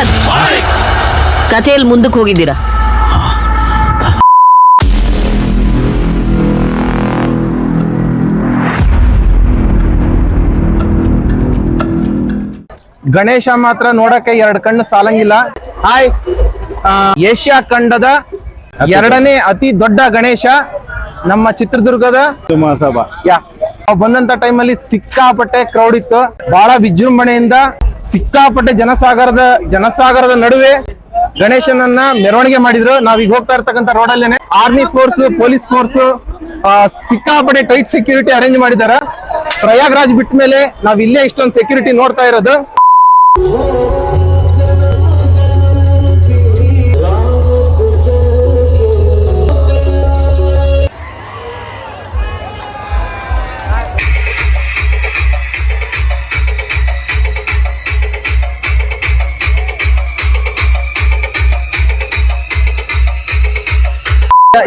ಪ್ರಸಾದ್, ಕಥೆಯಲ್ಲಿ ಮುಂದಕ್ಕೆ ಹೋಗಿದ್ದೀರಾ? ಗಣೇಶ ಮಾತ್ರ ನೋಡಕ್ಕೆ 2 ಕಣ್ಣು ಸಾಲಂಗಿಲ್ಲ. ಹಾಯ್, ಏಷ್ಯಾ ಖಂಡದ 2ನೇ ಅತಿ ದೊಡ್ಡ ಗಣೇಶ ನಮ್ಮ ಚಿತ್ರದುರ್ಗದ ಮಹಾಸಭಾ. ನಾವು ಬಂದಂತ ಟೈಮಲ್ಲಿ ಸಿಕ್ಕಾಪಟ್ಟೆ ಕ್ರೌಡ್ ಇತ್ತು. ಬಹಳ ವಿಜೃಂಭಣೆಯಿಂದ ಸಿಕ್ಕಾಪಟ್ಟೆ ಜನಸಾಗರದ ನಡುವೆ ಗಣೇಶನನ್ನ ಮೆರವಣಿಗೆ ಮಾಡಿದ್ರು. ನಾವೀಗ ಹೋಗ್ತಾ ಇರ್ತಕ್ಕಂಥ ರೋಡಲ್ಲೇನೆ ಆರ್ಮಿ ಫೋರ್ಸ್, ಪೊಲೀಸ್ ಫೋರ್ಸ್ ಸಿಕ್ಕಾಪಟ್ಟೆ ಟೈಟ್ ಸೆಕ್ಯೂರಿಟಿ ಅರೇಂಜ್ ಮಾಡಿದಾರ. ಪ್ರಯಾಗ್ರಾಜ್ ಬಿಟ್ಟ ಮೇಲೆ ನಾವ್ ಇಲ್ಲೇ ಇಷ್ಟೊಂದು ಸೆಕ್ಯೂರಿಟಿ ನೋಡ್ತಾ ಇರೋದು.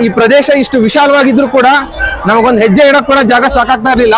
ಈ ಪ್ರದೇಶ ಇಷ್ಟು ವಿಶಾಲವಾಗಿದ್ರು ಕೂಡ ನಮಗೊಂದು ಹೆಜ್ಜೆ ಇಡಕ್ ಕೂಡ ಜಾಗ ಸಾಕಾಗ್ತಾ ಇರ್ಲಿಲ್ಲ.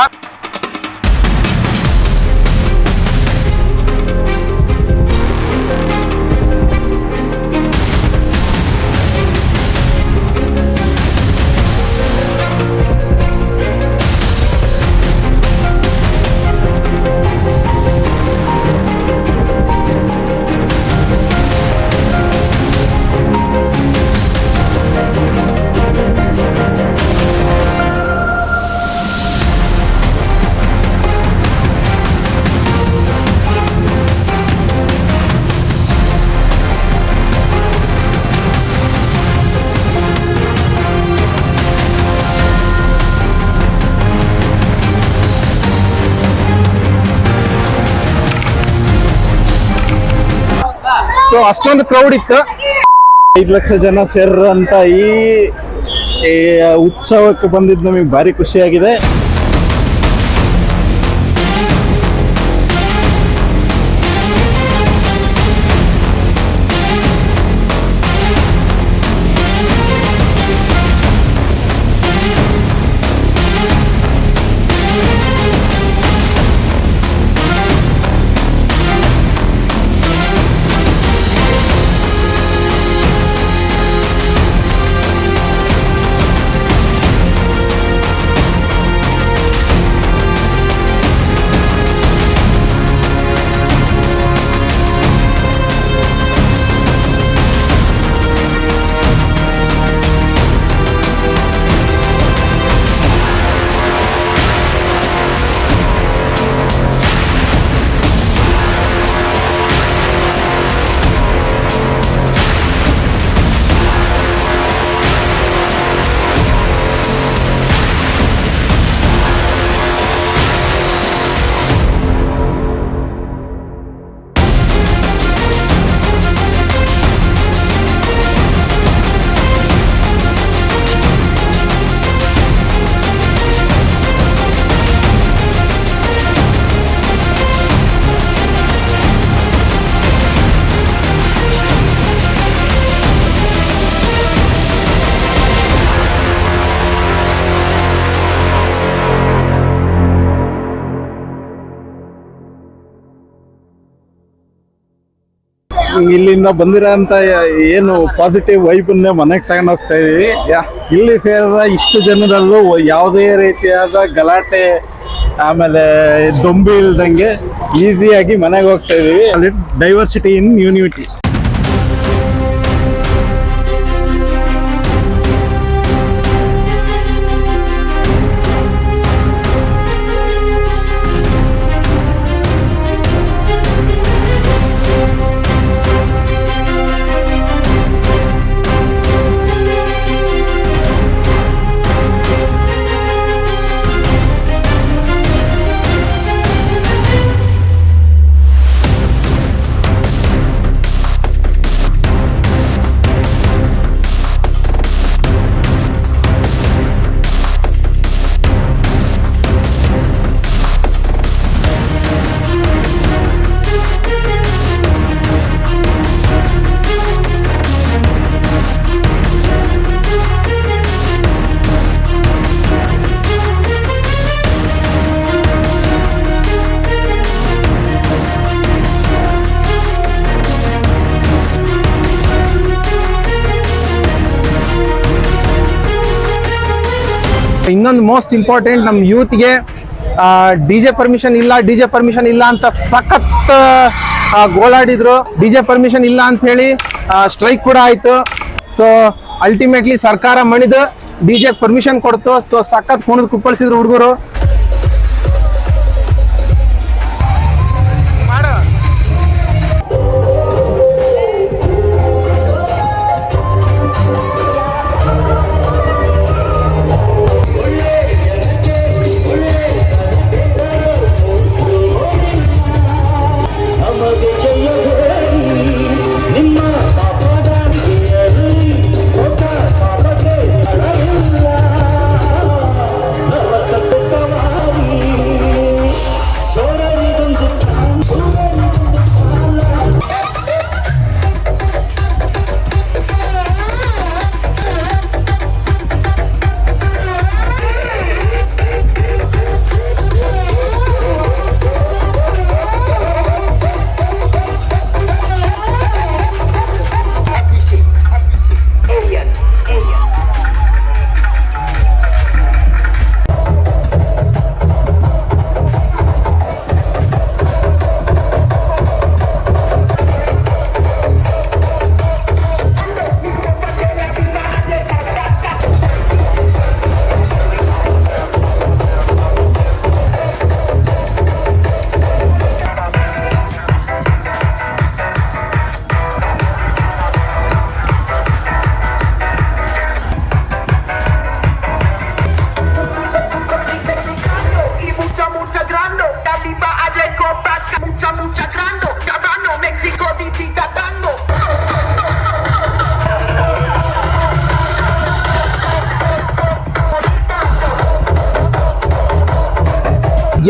ಸೊ ಅಷ್ಟೊಂದು ಕ್ರೌಡ್ ಇತ್ತು. 5 ಲಕ್ಷ ಜನ ಸೇರಂತ ಈ ಉತ್ಸವಕ್ಕೆ ಬಂದಿದ್ದು ನಮಗೆ ಭಾರಿ ಖುಷಿಯಾಗಿದೆ. ಇಲ್ಲಿಂದ ಬಂದಿರೋಂಥ ಏನು ಪಾಸಿಟಿವ್ ವೈಬನ್ನೇ ಮನೆಗೆ ತಗೊಂಡು ಹೋಗ್ತಾ ಇದೀವಿ. ಇಲ್ಲಿ ಸೇರಿದ ಇಷ್ಟು ಜನರಲ್ಲೂ ಯಾವುದೇ ರೀತಿಯಾದ ಗಲಾಟೆ ಆಮೇಲೆ ದೊಂಬಿ ಇಲ್ದಂಗೆ ಈಸಿಯಾಗಿ ಮನೆಗೆ ಹೋಗ್ತಾ ಇದೀವಿ. ಅಲ್ಲಿ ಡೈವರ್ಸಿಟಿ ಇನ್ ಯೂನಿಟಿ. ಇನ್ನೊಂದು ಮೋಸ್ಟ್ ಇಂಪಾರ್ಟೆಂಟ್, ನಮ್ಮ ಯೂತ್ಗೆ ಡಿಜೆ ಪರ್ಮಿಷನ್ ಇಲ್ಲ ಅಂತ ಸಖತ್ ಗೋಳಾಡಿದ್ರು. ಡಿಜೆ ಪರ್ಮಿಷನ್ ಇಲ್ಲ ಅಂತ ಹೇಳಿ ಸ್ಟ್ರೈಕ್ ಕೂಡ ಆಯ್ತು. ಸೊ ಅಲ್ಟಿಮೇಟ್ಲಿ ಸರ್ಕಾರ ಮಣಿದು ಡಿಜೆ ಪರ್ಮಿಷನ್ ಕೊಡ್ತು. ಸೊ ಸಖತ್ ಕುಣಿದು ಕುಪ್ಪಳಿಸಿದ್ರು ಹುಡುಗರು.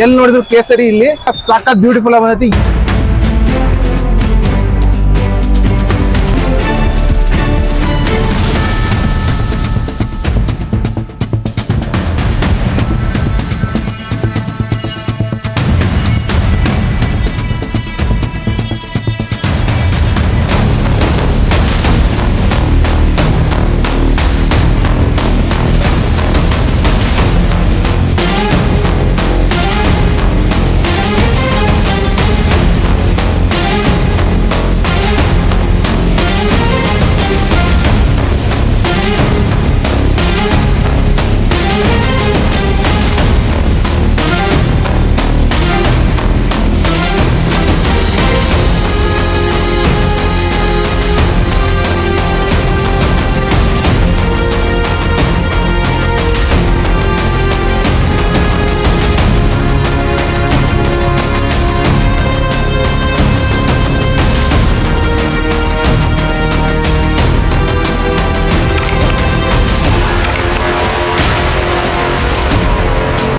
ಎಲ್ಲಿ ನೋಡಿದ್ರು ಕೇಸರಿ ಇಲ್ಲಿ ಸಖತ್ ಬ್ಯೂಟಿಫುಲ್ ಆಗೈತಿ.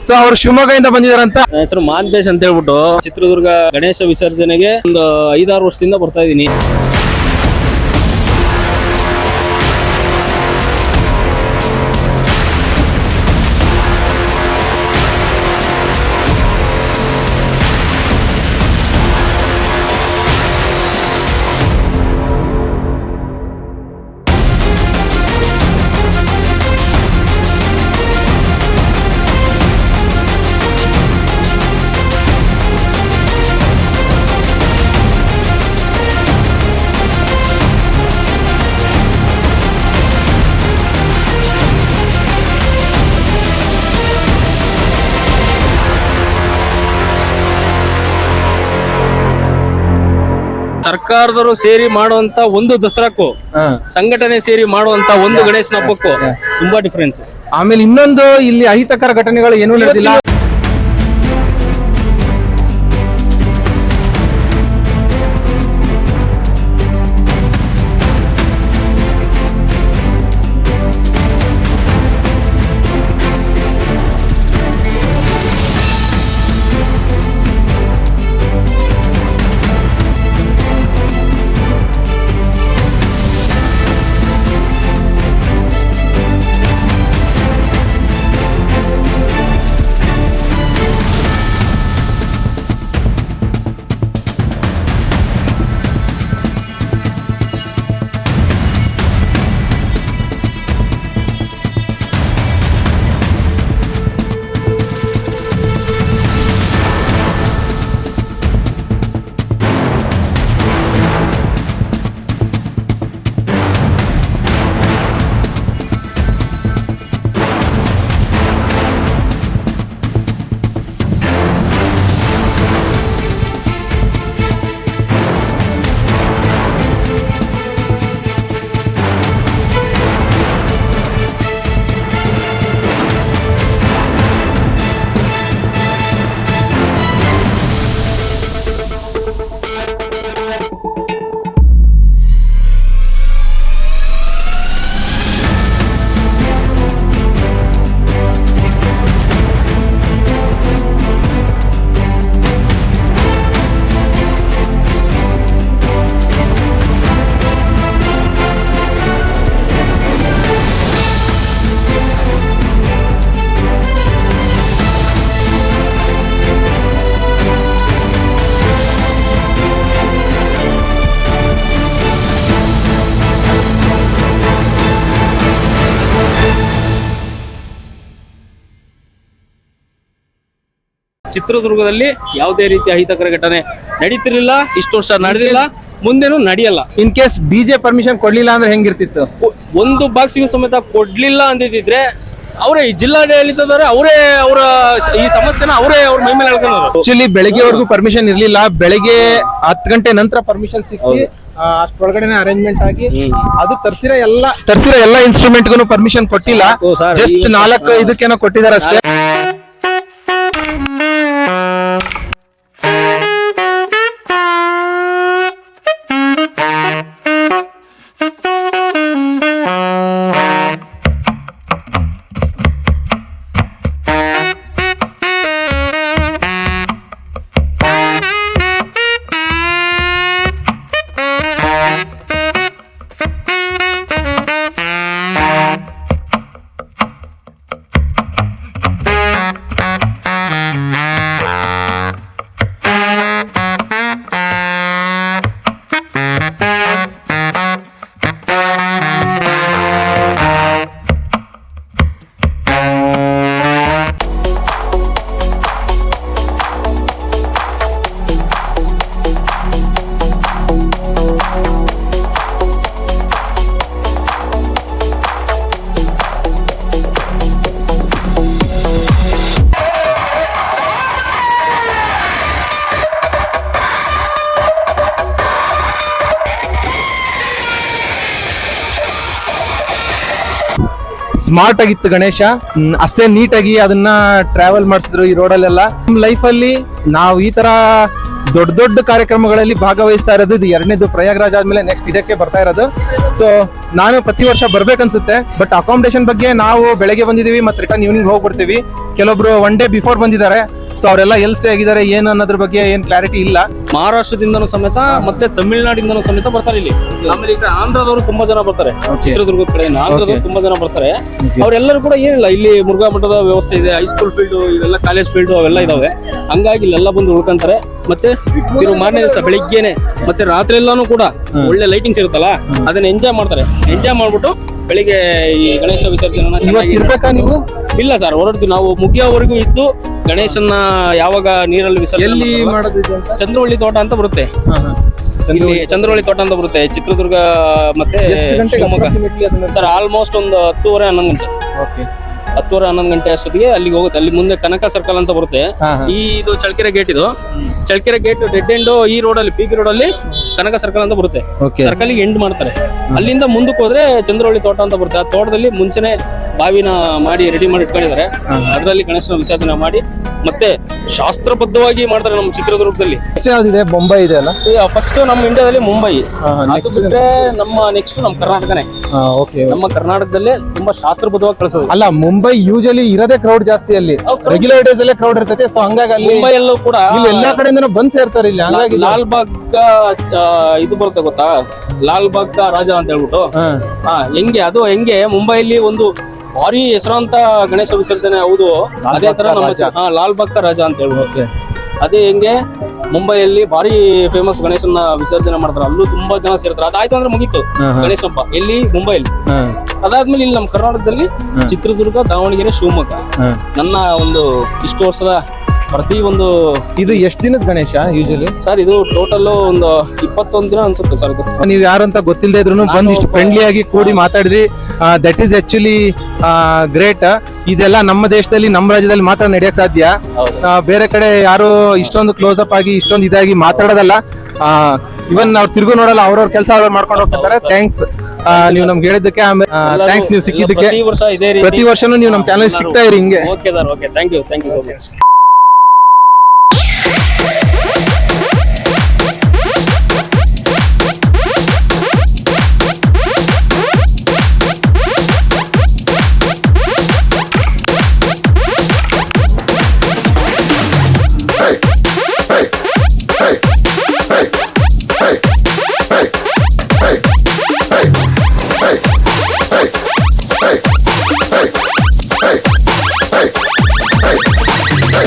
ಸೊ ಅವ್ರು ಶಿವಮೊಗ್ಗದಿಂದ ಬಂದಿದಾರಂತ. ನನ್ನ ಹೆಸರು ಮಾಂತೇಶ್ ಅಂತ ಹೇಳ್ಬಿಟ್ಟು ಚಿತ್ರದುರ್ಗ ಗಣೇಶ ವಿಸರ್ಜನೆಗೆ ಒಂದು 5-6 ವರ್ಷದಿಂದ ಬರ್ತಾ ಇದೀನಿ. ಸರ್ಕಾರದವರು ಸೇರಿ ಮಾಡುವಂತ ಒಂದು ದಸರಾಕ್ಕೂ ಸಂಘಟನೆ ಸೇರಿ ಮಾಡುವಂತ ಒಂದು ಗಣೇಶನ ಹಬ್ಬಕ್ಕೂ ತುಂಬಾ ಡಿಫರೆನ್ಸ್. ಆಮೇಲೆ ಇನ್ನೊಂದು ಇಲ್ಲಿ ಅಹಿತಕರ ಘಟನೆಗಳು ಏನೂ ನಡೆದಿಲ್ಲ. ಚಿತ್ರದುರ್ಗದಲ್ಲಿ ಯಾವುದೇ ರೀತಿಯ ಅಹಿತಕರ ಘಟನೆ ನಡೀತಿರ್ಲಿಲ್ಲ, ಇಷ್ಟು ವರ್ಷ ನಡೆದಿಲ್ಲ, ಮುಂದೇನು ನಡೆಯಲ್ಲ. ಇನ್ ಕೇಸ್ ಬಿಜೆ ಪರ್ಮಿಷನ್ ಕೊಡ್ಲಿಲ್ಲ ಅಂದ್ರೆ ಹೆಂಗಿರ್ತಿತ್ತು? ಒಂದು ಬಾಕ್ಸಿಗೂ ಸಮೇತ ಕೊಡ್ಲಿಲ್ಲ ಅಂದಿದ್ರೆ ಅವರೇ ಜಿಲ್ಲಾಡಳಿತದವರೇ ಅವರೇ ಅವರ ಈ ಸಮಸ್ಯೆನ ಅವರೇ ಅವ್ರ ಮೈ ಮೇಲೆ ಹೇಳ್ಕೊಂಡ್ರು. ಆಕ್ಚುಲಿ ಬೆಳಗ್ಗೆವರೆಗೂ ಪರ್ಮಿಷನ್ ಇರ್ಲಿಲ್ಲ, ಬೆಳಗ್ಗೆ 10 ಗಂಟೆ ನಂತರ ಪರ್ಮಿಷನ್ ಸಿಕ್ಕಿ ಅಷ್ಟೊಳಗಡೆ ಅರೇಂಜ್ಮೆಂಟ್ ಆಗಿ ಅದು ತರ್ಸಿರೋ ಎಲ್ಲ ಇನ್ಸ್ಟ್ರೂಮೆಂಟ್ ಗೂ ಪರ್ಮಿಷನ್ ಕೊಟ್ಟಿಲ್ಲ. ಜಸ್ಟ್ 4-5 ಕೊಟ್ಟಿದ್ದಾರೆ ಅಷ್ಟೇ. ಸ್ಮಾರ್ಟ್ ಆಗಿತ್ತು ಗಣೇಶ, ಅಷ್ಟೇ ನೀಟಾಗಿ ಅದನ್ನ ಟ್ರಾವೆಲ್ ಮಾಡಿಸಿದ್ರು ಈ ರೋಡಲ್ಲೆಲ್ಲ. ನಮ್ಮ ಲೈಫಲ್ಲಿ ನಾವು ಈ ತರ ದೊಡ್ಡ ದೊಡ್ಡ ಕಾರ್ಯಕ್ರಮಗಳಲ್ಲಿ ಭಾಗವಹಿಸ್ತಾ ಇರೋದು ಇದು 2ನೇದು. ಪ್ರಯಾಗ್ರಾಜ್ ಆದ್ಮೇಲೆ ನೆಕ್ಸ್ಟ್ ಇದಕ್ಕೆ ಬರ್ತಾ ಇರೋದು. ಸೊ ನಾನು ಪ್ರತಿ ವರ್ಷ ಬರ್ಬೇಕನ್ಸುತ್ತೆ. ಬಟ್ ಅಕಾಮಿಡೇಷನ್ ಬಗ್ಗೆ ನಾವು ಬೆಳಗ್ಗೆ ಬಂದಿದೀವಿ ಮತ್ತೆ ರಿಟರ್ನ್ ಈವ್ನಿಂಗ್ ಹೋಗ್ಬಿಡ್ತೀವಿ. ಕೆಲವೊಬ್ರು 1 ಡೇ ಬಿಫೋರ್ ಬಂದಿದ್ದಾರೆ. ಸೊ ಅವರೆಲ್ಲ ಎಲ್ಲಿ ಸ್ಟೇ ಆಗಿದ್ದಾರೆ ಏನು ಅನ್ನೋದ್ರ ಬಗ್ಗೆ ಏನ್ ಕ್ಲಾರಿಟಿ ಇಲ್ಲ. ಮಹಾರಾಷ್ಟ್ರದಿಂದನೂ ಸಮೇತ ಮತ್ತೆ ತಮಿಳುನಾಡಿಂದನೂ ಸಮೇತ ಬರ್ತಾರೆ ಇಲ್ಲಿ. ಆಮೇಲೆ ಈಗ ಆಂಧ್ರದವರು ತುಂಬಾ ಜನ ಬರ್ತಾರೆ, ಚಿತ್ರದುರ್ಗದ ಕಡೆ ಆಂಧ್ರದವರು ತುಂಬಾ ಜನ ಬರ್ತಾರೆ. ಅವರೆಲ್ಲರೂ ಕೂಡ ಏನಿಲ್ಲ, ಇಲ್ಲಿ ಮುರುಘಾ ಮಠದ ವ್ಯವಸ್ಥೆ ಇದೆ, ಹೈಸ್ಕೂಲ್ ಫೀಲ್ಡ್ ಇವೆಲ್ಲ, ಕಾಲೇಜ್ ಫೀಲ್ಡ್ ಅವೆಲ್ಲ ಇದಾವೆ. ಹಂಗಾಗಿ ಇಲ್ಲೆಲ್ಲ ಬಂದು ಉಳ್ಕೊಂತಾರೆ. ಮತ್ತೆ ಮಾರನೇ ದಿವಸ ಬೆಳಿಗ್ಗೆನೆ ಮತ್ತೆ ರಾತ್ರಿ ಎಲ್ಲಾನು ಕೂಡ ಒಳ್ಳೆ ಲೈಟಿಂಗ್ಸ್ ಇರುತ್ತಲ್ಲ, ಅದನ್ನ ಎಂಜಾಯ್ ಮಾಡ್ತಾರೆ. ಎಂಜಾಯ್ ಮಾಡ್ಬಿಟ್ಟು ಬೆಳಿಗ್ಗೆ ಈ ಗಣೇಶ ವಿಸರ್ಜನೆ ಇರ್ಬೇಕಾ ನೀವು? ಇಲ್ಲ ಸರ್, ಹೊರಡ್ತೀವಿ ನಾವು ಮುಗಿಯೋವರೆಗೂ ಇದ್ದು ಗಣೇಶನ್ನ ಯಾವಾಗ ನೀರಲ್ಲಿ ವಿಸರ್ಜನೆ ಮಾಡೋದು ಚಂದ್ರವಳ್ಳಿ ತೋಟ ಅಂತ ಬರುತ್ತೆ. ಇಲ್ಲಿ ಚಂದ್ರವಳ್ಳಿ ತೋಟ ಅಂತ ಬರುತ್ತೆ, ಚಿತ್ರದುರ್ಗ ಮತ್ತೆ ಶಿವಮೊಗ್ಗ. ಸರ್ ಆಲ್ಮೋಸ್ಟ್ ಒಂದು 10:30-11 ಗಂಟೆ, 10:30-11 ಗಂಟೆ ಅಷ್ಟೊತ್ತಿಗೆ ಅಲ್ಲಿಗೆ ಹೋಗುತ್ತೆ. ಅಲ್ಲಿ ಮುಂದೆ ಕನಕ ಸರ್ಕಲ್ ಅಂತ ಬರುತ್ತೆ. ಇದು ಚಳ್ಳಕೆರೆ ಗೇಟ್, ಇದು ಚಳ್ಳಕೆರೆ ಗೇಟ್ ಡೆಡ್ ಎಂಡ್. ಈ ರೋಡ್ ಅಲ್ಲಿ ಪಿ ರೋಡ್ ಅಲ್ಲಿ ಕನಕ ಸರ್ಕಲ್ ಅಂತ ಬರುತ್ತೆ. ಸರ್ಕಲ್ ಎಂಡ್ ಮಾಡ್ತಾರೆ. ಅಲ್ಲಿಂದ ಮುಂದಕ್ಕೆ ಹೋದ್ರೆ ಚಂದ್ರವಳ್ಳಿ ತೋಟ ಅಂತ ಬರುತ್ತೆ. ಆ ತೋಟದಲ್ಲಿ ಮುಂಚೆನೆ ಬಾವಿನ ಮಾಡಿ ರೆಡಿ ಮಾಡಿ ಇಟ್ಕೊಂಡಿದ್ದಾರೆ. ಅದರಲ್ಲಿ ಗಣೇಶನ ವಿಸರ್ಜನೆ ಮಾಡಿ ಮತ್ತೆ ಶಾಸ್ತ್ರಬದ್ಧವಾಗಿ ಮಾಡ್ತಾರೆ. ನಮ್ಮ ಚಿತ್ರದುರ್ಗದಲ್ಲಿ ಮುಂಬೈ ಇದೆ ಅಲ್ಲ, ಫಸ್ಟ್ ನಮ್ಮ ಇಂಡಿಯಾದಲ್ಲಿ ಮುಂಬೈ, ನೆಕ್ಸ್ಟ್ ನಮ್ಮ ಕರ್ನಾಟಕನೇ. ನಮ್ಮ ಕರ್ನಾಟಕದಲ್ಲೇ ತುಂಬಾ ಶಾಸ್ತ್ರಬದ್ಧವಾಗಿ ಕಳಿಸೋದು. ಅಲ್ಲ, ಮುಂಬೈ ಯೂಶಲಿ ಇರೋದೇ ಕ್ರೌಡ್ ಜಾಸ್ತಿ, ಅಲ್ಲಿ ರೆಗ್ಯುಲರ್ ಡೇಸ್ ಅಲ್ಲೇ ಕ್ರೌಡ್ ಇರ್ತೈತೆ. ಸೊ ಹಂಗಾಗಿ ಅಲ್ಲಿ ಮುಂಬೈಯಲ್ಲೂ ಕೂಡ ಎಲ್ಲಾ ಕಡೆಯಿಂದ ಬಂದ್ ಸೇರ್ತಾರೆ ಇಲ್ಲಿ. ಹಂಗಾಗಿ ಲಾಲ್ಬಾಗ್ ಇದು ಬರುತ್ತೆ ಗೊತ್ತಾ, ಲಾಲ್ಬಾಗ್ ರಾಜ ಅಂತ ಹೇಳ್ಬಿಟ್ಟು. ಹೆಂಗೆ ಮುಂಬೈಲಿ ಒಂದು ಭಾರಿ ಹೆಸರಾಂತ ಗಣೇಶ ವಿಸರ್ಜನೆ ಹೌದು, ಅದೇ ತರ ನಮ್ಮ ಲಾಲ್ಬಾಗ್ ರಾಜ ಅಂತ ಹೇಳ್ಬೋದು. ಅದೇ ಹೆಂಗೆ ಮುಂಬೈಯಲ್ಲಿ ಭಾರಿ ಫೇಮಸ್ ಗಣೇಶನ ವಿಸರ್ಜನೆ ಮಾಡ್ತಾರೆ. ಅಲ್ಲೂ ತುಂಬಾ ಜನ ಸೇರ್ತಾರೆ. ಅದಾಯ್ತು ಅಂದ್ರೆ ಮುಗೀತು ಗಣೇಶ ಹಬ್ಬ. ಎಲ್ಲಿ? ಮುಂಬೈಲಿ. ಅದಾದ್ಮೇಲೆ ಇಲ್ಲಿ ನಮ್ಮ ಕರ್ನಾಟಕದಲ್ಲಿ ಚಿತ್ರದುರ್ಗ, ದಾವಣಗೆರೆ, ಶಿವಮೊಗ್ಗ. ನನ್ನ ಒಂದು ಇಷ್ಟು ವರ್ಷದ ಪ್ರತಿ ಒಂದು ಇದು ಎಷ್ಟು ದಿನದ ಗಣೇಶ ಯೂಶಲಿ ಸರ್? ಇದು ಟೋಟಲ್ ಒಂದು 21 ದಿನ ಅನ್ಸುತ್ತೆ ಸರ್. ಇದು ನೀವು ಯಾರು ಅಂತ ಗೊತ್ತಿಲ್ಲದೆ ಇದ್ರು ಬಂದು ಇಷ್ಟು ಫ್ರೆಂಡ್ಲಿ ಆಗಿ ಕೂಡಿ ಮಾತಾಡಿದ್ರಿ. That is actually great. ಇದೆಲ್ಲ ನಮ್ಮ ದೇಶದಲ್ಲಿ, ನಮ್ಮ ರಾಜ್ಯದಲ್ಲಿ ಮಾತ್ರ ನಡೆಯಕ್ ಸಾಧ್ಯ. ಬೇರೆ ಕಡೆ ಯಾರು ಇಷ್ಟೊಂದು ಕ್ಲೋಸ್ ಅಪ್ ಆಗಿ ಇಷ್ಟೊಂದು ಇದಾಗಿ ಮಾತಾಡೋದಲ್ಲ. ಇವನ್ ಅವ್ರು ತಿರುಗು ನೋಡಲ್ಲ, ಅವ್ರವ್ರ ಕೆಲಸ ಅವ್ರು ಮಾಡ್ಕೊಂಡು ಹೋಗ್ತಾರೆ. ಥ್ಯಾಂಕ್ಸ್ ನೀವು ನಮ್ಗೆ ಹೇಳಿದ್ದಕ್ಕೆ. ಥ್ಯಾಂಕ್ಸ್ ನೀವು ಸಿಕ್ಕಿದ್ದಕ್ಕೆ. ಪ್ರತಿ ವರ್ಷನೂ ನೀವು ನಮ್ಮ ಚಾನಲ್ ಸಿಗ್ತಾ ಇರಿ ಹಿಂಗೆ. Okay sir, okay, thank you so much. Hey! Hey!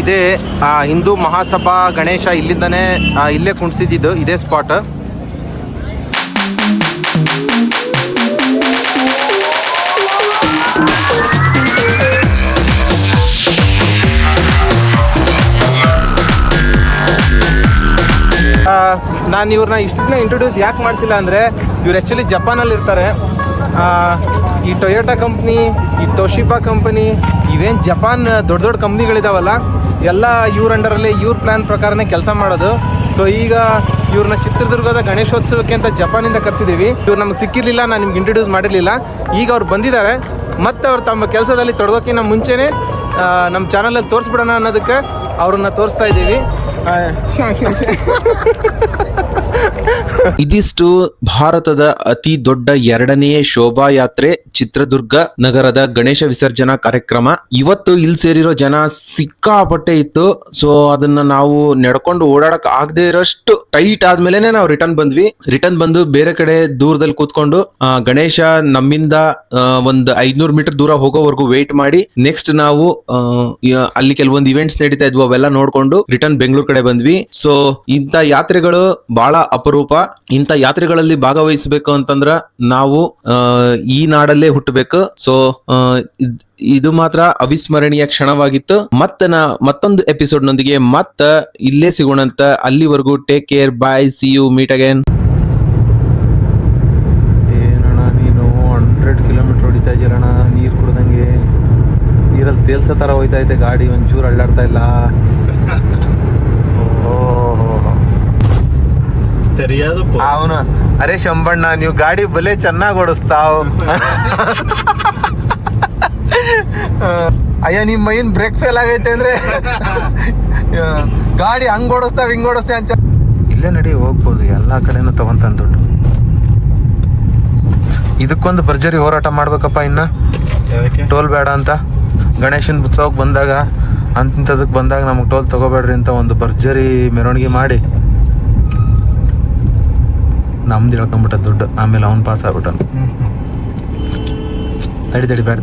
ಇದೇ ಹಿಂದೂ ಮಹಾಸಭಾ ಗಣೇಶ ಇಲ್ಲಿಂದನೇ ಇಲ್ಲೇ ಕುಣಿಸಿದ್ದು ಇದೇ ಸ್ಪಾಟ್. ನಾನು ಇವ್ರನ್ನ ಇಷ್ಟನ್ನ ಇಂಟ್ರೊಡ್ಯೂಸ್ ಯಾಕೆ ಮಾಡಿಸಿಲ್ಲ ಅಂದರೆ ಇವ್ರು ಆ್ಯಕ್ಚುಲಿ ಜಪಾನಲ್ಲಿ ಇರ್ತಾರೆ. ಈ ಟೊಯೋಟಾ ಕಂಪ್ನಿ, ಈ ಟೋಶಿಬಾ ಕಂಪನಿ, ಇವೇನು ಜಪಾನ್ ದೊಡ್ಡ ದೊಡ್ಡ ಕಂಪ್ನಿಗಳಿದಾವಲ್ಲ ಎಲ್ಲ ಇವ್ರ ಅಂಡರಲ್ಲೇ ಇವ್ರ ಪ್ಲ್ಯಾನ್ ಪ್ರಕಾರನೇ ಕೆಲಸ ಮಾಡೋದು. ಸೊ ಈಗ ಇವ್ರನ್ನ ಚಿತ್ರದುರ್ಗದ ಗಣೇಶೋತ್ಸವಕ್ಕೆ ಅಂತ ಜಪಾನಿಂದ ಕರೆಸಿದ್ದೀವಿ. ಇವ್ರು ನಮ್ಗೆ ಸಿಕ್ಕಿರಲಿಲ್ಲ, ನಾನು ನಿಮ್ಗೆ ಇಂಟ್ರೊಡ್ಯೂಸ್ ಮಾಡಿರಲಿಲ್ಲ. ಈಗ ಅವ್ರು ಬಂದಿದ್ದಾರೆ. ಮತ್ತು ಅವ್ರು ತಮ್ಮ ಕೆಲಸದಲ್ಲಿ ತೊಡಗೋಕ್ಕಿಂತ ಮುಂಚೆನೇ ನಮ್ಮ ಚಾನಲಲ್ಲಿ ತೋರಿಸ್ಬಿಡೋಣ ಅನ್ನೋದಕ್ಕೆ ಅವ್ರನ್ನ ತೋರಿಸ್ತಾ ಇದ್ದೀವಿ. ಇದಿಷ್ಟು ಭಾರತದ ಅತಿ ದೊಡ್ಡ ಎರಡನೆಯ ಶೋಭಾಯಾತ್ರೆ ಚಿತ್ರದುರ್ಗ ನಗರದ ಗಣೇಶ ವಿಸರ್ಜನಾ ಕಾರ್ಯಕ್ರಮ. ಇವತ್ತು ಇಲ್ಲಿ ಸೇರಿರೋ ಜನ ಸಿಕ್ಕಾಪಟ್ಟೆ ಇತ್ತು. ಸೊ ಅದನ್ನ ನಾವು ನಡ್ಕೊಂಡು ಓಡಾಡಕ್ ಆಗದೆ ಇರೋಷ್ಟು ಟೈಟ್ ಆದ್ಮೇಲೆನೆ ನಾವು ರಿಟರ್ನ್ ಬಂದು ಬೇರೆ ಕಡೆ ದೂರದಲ್ಲಿ ಕೂತ್ಕೊಂಡು ಗಣೇಶ ನಮ್ಮಿಂದ ಒಂದ್ 500 ಮೀಟರ್ ದೂರ ಹೋಗೋವರೆಗೂ ವೇಟ್ ಮಾಡಿ ನೆಕ್ಸ್ಟ್ ನಾವು ಅಲ್ಲಿ ಕೆಲವೊಂದು ಇವೆಂಟ್ಸ್ ನಡೀತಾ ಇದ್ವು, ಅವೆಲ್ಲ ನೋಡ್ಕೊಂಡು ರಿಟರ್ನ್ ಬೆಂಗಳೂರು ಕಡೆ ಬಂದ್ವಿ. ಸೊ ಇಂಥ ಯಾತ್ರೆಗಳು ಬಹಳ ಅಪರೂಪ. ಇಂಥ ಯಾತ್ರೆಗಳಲ್ಲಿ ಭಾಗವಹಿಸಬೇಕು ಅಂತಂದ್ರ ನಾವು ಈ ನಾಡಲ್ಲೇ ಹುಟ್ಟಬೇಕು. ಸೊ ಇದು ಮಾತ್ರ ಅವಿಸ್ಮರಣೀಯ ಕ್ಷಣವಾಗಿತ್ತು. ಮತ್ತೊಂದು ಎಪಿಸೋಡ್ ನೊಂದಿಗೆ ಇಲ್ಲೇ ಸಿಗೋಣಂತ. ಅಲ್ಲಿವರೆಗೂ take care, bye, see you, meet again. ಏನಣ್ಣ ನೀನು 100 ಕಿಲೋಮೀಟರ್ ಹೊಡಿತಾ ಇದೀರಣ್ಣ, ನೀರು ಕುಡ್ದಂಗೆ. ನೀರಲ್ಲಿ ತೇಲ್ಸೋ ಥರ ಹೋಯ್ತಾ ಐತೆ ಗಾಡಿ, ಒಂಚೂರು ಅಳ್ಳಾಡ್ತಾ ಇಲ್ಲ. ಅವನು ಅರೆ ಶಂಬಣ್ಣ, ನೀವು ಗಾಡಿ ಬಲೆ ಚೆನ್ನಾಗಿ ಓಡಿಸ್ತಾವ್. ಅಯ್ಯ ನಿಮ್ಮ ಮೈನ್ ಬ್ರೇಕ್ ಫೇಲ್ ಆಗೈತೆ ಅಂದ್ರೆ ಗಾಡಿ ಹಂಗ್ ಓಡಿಸ್ತಾವ್ ಹಿಂಗ್ ಓಡಿಸ್ತಾ ಅಂತ. ಇಲ್ಲೇ ನಡಿ ಹೋಗ್ಬೋದು, ಎಲ್ಲಾ ಕಡೆನೂ ತಗೊಂತಾನ ದುಡ್ಡು. ಇದಕ್ಕೊಂದು ಭರ್ಜರಿ ಹೋರಾಟ ಮಾಡ್ಬೇಕಪ್ಪ. ಇನ್ನ ಟೋಲ್ ಬೇಡ ಅಂತ ಗಣೇಶನ್ ಉತ್ಸವಕ್ಕೆ ಬಂದಾಗ ಅಂಥದಕ್ಕೆ ಬಂದಾಗ ನಮಗೆ ಟೋಲ್ ತಗೋಬೇಡ್ರಿ ಅಂತ ಒಂದು ಭರ್ಜರಿ ಮೆರವಣಿಗೆ ಮಾಡಿ ನಮ್ದು ಹೇಳ್ಕೊಂಬಿಟ್ಟ ದುಡ್ಡು. ಆಮೇಲೆ ಅವ್ನು ಪಾಸ್ ಆಗ್ಬಿಟ್ಟ. ತಡಿ ಬೇಡ